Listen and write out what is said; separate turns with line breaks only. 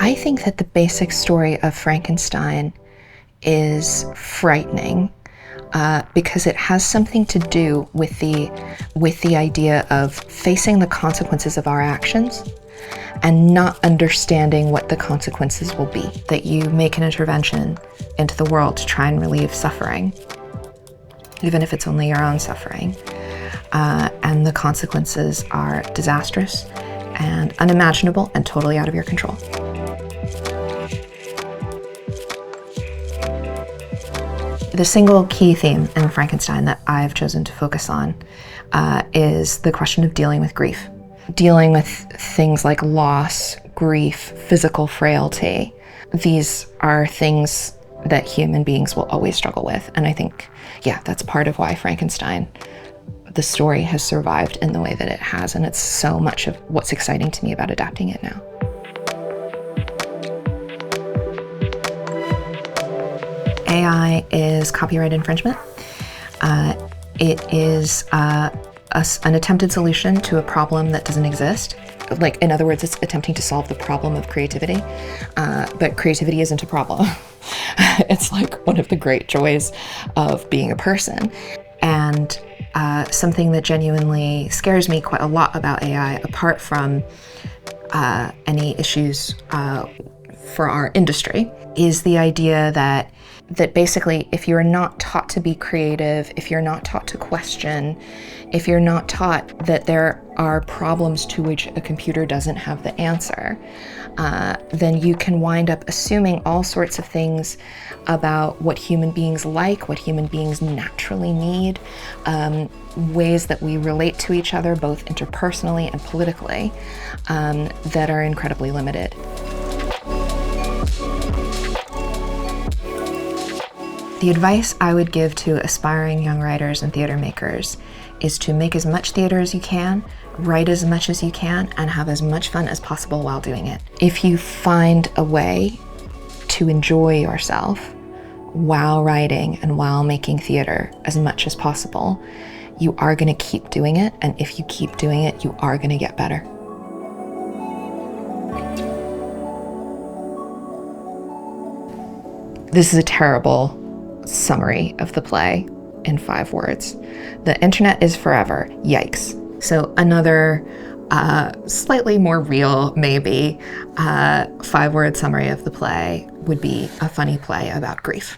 I think that the basic story of Frankenstein is frightening because it has something to do with the idea of facing the consequences of our actions and not understanding what the consequences will be. That you make an intervention into the world to try and relieve suffering, even if it's only your own suffering, and the consequences are disastrous and unimaginable and totally out of your control. The single key theme in Frankenstein that I've chosen to focus on is the question of dealing with grief. Dealing with things like loss, grief, physical frailty. These are things that human beings will always struggle with. And I think, yeah, that's part of why Frankenstein, the story, has survived in the way that it has. And it's so much of what's exciting to me about adapting it now. AI is copyright infringement. It is an attempted solution to a problem that doesn't exist. Like, in other words, it's attempting to solve the problem of creativity, but creativity isn't a problem. It's like one of the great joys of being a person. And something that genuinely scares me quite a lot about AI, apart from any issues for our industry, is the idea that basically, if you're not taught to be creative, if you're not taught to question, if you're not taught that there are problems to which a computer doesn't have the answer, then you can wind up assuming all sorts of things about what human beings like, what human beings naturally need, ways that we relate to each other, both interpersonally and politically, that are incredibly limited. The advice I would give to aspiring young writers and theater makers is to make as much theater as you can, write as much as you can, and have as much fun as possible while doing it. If you find a way to enjoy yourself while writing and while making theater as much as possible, you are going to keep doing it, and if you keep doing it, you are going to get better. This is a terrible summary of the play in 5 words. The internet is forever. Yikes. So another slightly more real, maybe, 5-word summary of the play would be a funny play about grief.